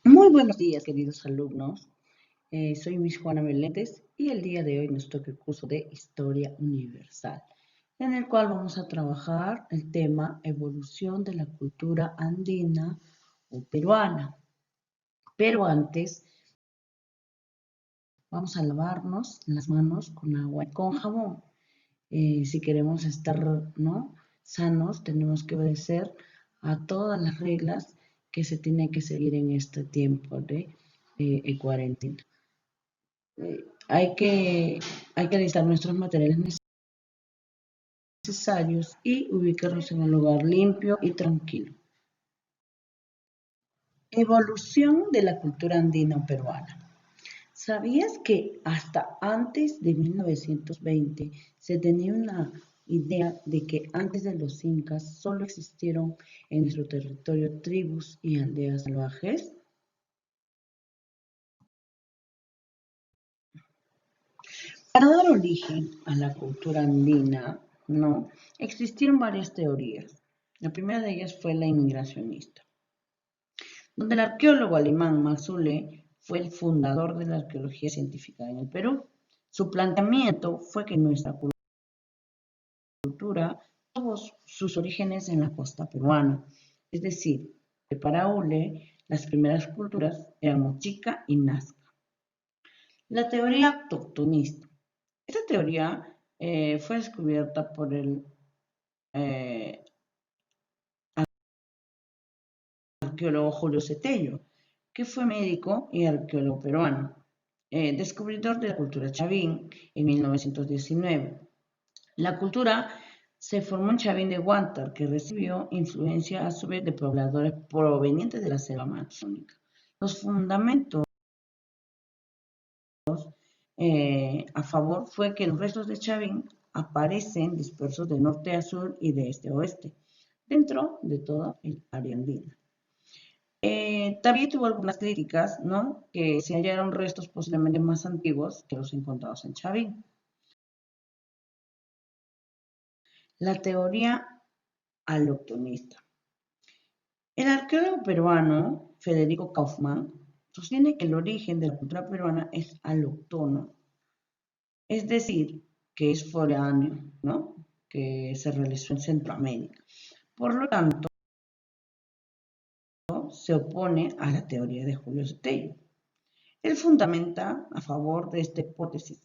Muy buenos días, queridos alumnos. Soy Miss Juana Meléndez y el día de hoy nos toca el curso de Historia Universal, en el cual vamos a trabajar el tema evolución de la cultura andina o peruana. Pero antes vamos a lavarnos las manos con agua y con jabón. Si queremos estar, ¿no?, sanos, tenemos que obedecer a todas las reglas que se tienen que seguir en este tiempo de cuarentena. Eh, hay que, hay que alistar nuestros materiales necesarios y ubicarnos en un lugar limpio y tranquilo. Evolución de la cultura andina peruana. ¿Sabías que hasta antes de 1920 se tenía una idea de que antes de los incas solo existieron en nuestro territorio tribus y aldeas salvajes? Para dar origen a la cultura andina, no, existieron varias teorías. La primera de ellas fue la inmigracionista, donde el arqueólogo alemán Max Uhle fue el fundador de la arqueología científica en el Perú. Su planteamiento fue que nuestra cultura tuvo sus orígenes en la costa peruana, es decir, que para Uhle las primeras culturas eran Mochica y Nazca. La teoría autoctonista. Esta teoría fue descubierta por el eh, arqueólogo Julio Cetello, que fue médico y arqueólogo peruano, descubridor de la cultura chavín en 1919. La cultura se formó en Chavín de Huántar, que recibió influencia a su vez de pobladores provenientes de la selva amazónica. Los fundamentos a favor fue que los restos de Chavín aparecen dispersos de norte a sur y de este a oeste, dentro de toda el área andina. También tuvo algunas críticas, ¿no?, que se hallaron restos posiblemente más antiguos que los encontrados en Chavín. La teoría allochtonista. El arqueólogo peruano Federico Kaufmann sostiene que el origen de la cultura peruana es alóctono, es decir, que es foráneo, ¿no?, que se realizó en Centroamérica. Por lo tanto, se opone a la teoría de Julio Cetello. Él fundamenta a favor de esta hipótesis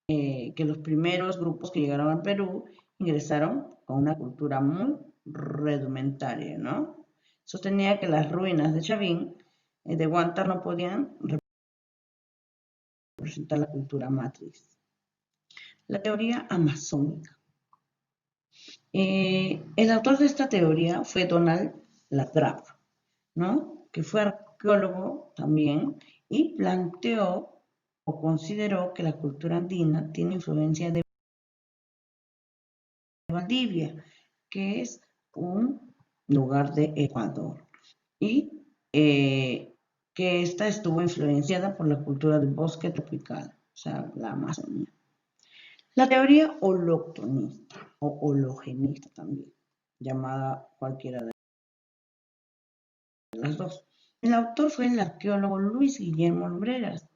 que los primeros grupos que llegaron al Perú ingresaron con una cultura muy rudimentaria, ¿no? Sostenía que las ruinas de Chavín, de Huántar, no podían representar la cultura matriz. La teoría amazónica. El autor de esta teoría fue Donald Latrobe, ¿no?, que fue arqueólogo también y planteó o consideró que la cultura andina tiene influencia de Valdivia, que es un lugar de Ecuador, y que esta estuvo influenciada por la cultura del bosque tropical, o sea, la Amazonía. La teoría holoctonista o hologenista también, llamada cualquiera de las dos. El autor fue el arqueólogo Luis Guillermo Lumbreras.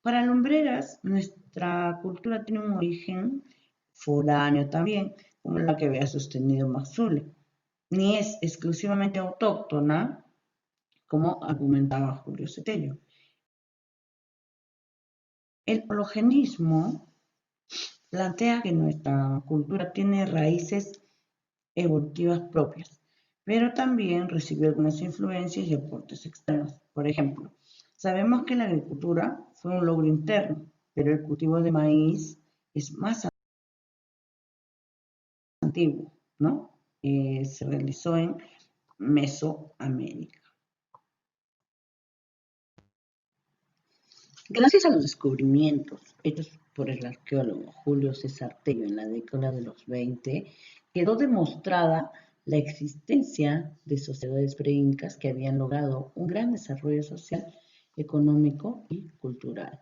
Para Lumbreras, nuestra cultura tiene un origen foráneo también, como la que había sostenido Maxule, ni es exclusivamente autóctona, como argumentaba Julio Cetello. El hologenismo plantea que nuestra cultura tiene raíces evolutivas propias, pero también recibió algunas influencias y aportes externos. Por ejemplo, sabemos que la agricultura fue un logro interno, pero el cultivo de maíz es más antiguo, ¿no? Se realizó en Mesoamérica. Gracias a los descubrimientos hechos por el arqueólogo Julio César Tello en la década de los 20, quedó demostrada la existencia de sociedades preincas que habían logrado un gran desarrollo social, económico y cultural.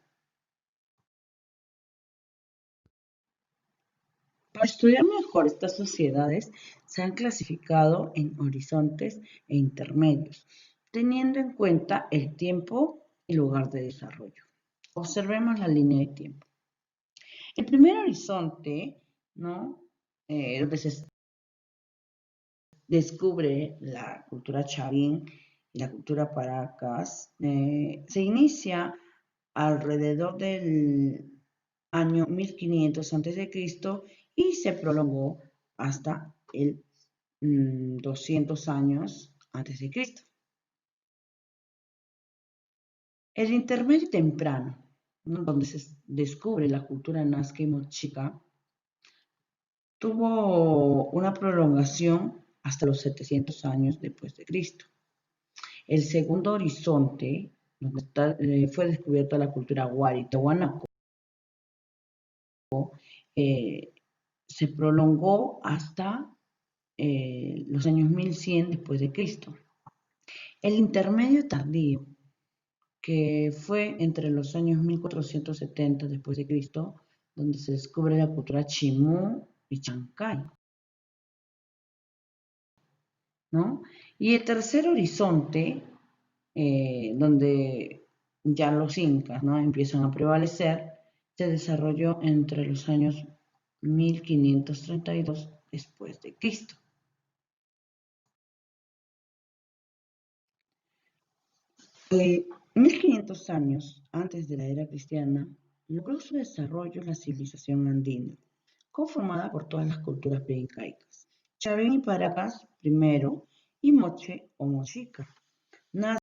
Para estudiar mejor estas sociedades, se han clasificado en horizontes e intermedios. teniendo en cuenta el tiempo y lugar de desarrollo. Observemos la línea de tiempo. El primer horizonte, ¿no? Donde se descubre la cultura Chavín y la cultura Paracas, se inicia alrededor del año 1500 a.C. y se prolongó hasta el 200 años antes de Cristo. El intermedio temprano, ¿no? Donde se descubre la cultura nazca y mochica, tuvo una prolongación hasta los 700 años después de Cristo. El segundo horizonte, donde fue descubierta la cultura Wari Tiahuanaco, se prolongó hasta los años 1100 después de Cristo. El intermedio tardío, que fue entre los años 1470 después de Cristo, donde se descubre la cultura Chimú y Chancay, ¿no? Y el tercer horizonte, donde ya los incas, ¿no?, empiezan a prevalecer, se desarrolló entre los años 1532 después de Cristo. 1500 años antes de la era cristiana, logró su desarrollo la civilización andina, conformada por todas las culturas preincaicas. Chavín y Paracas primero, y Moche o Mochica. Nazca,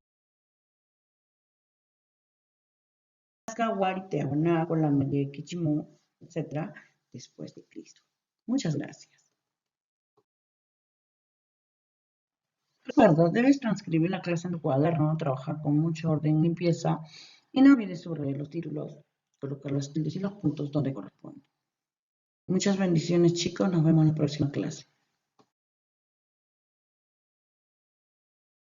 Wari, Tiahuanaco, la de Quichimú, etc., después de Cristo. Muchas gracias. Recuerda, debes transcribir la clase en tu cuaderno, trabajar con mucho orden y limpieza, y no olvides subrayar los títulos, colocar los tildes y los puntos donde corresponden. Muchas bendiciones, chicos. Nos vemos en la próxima clase.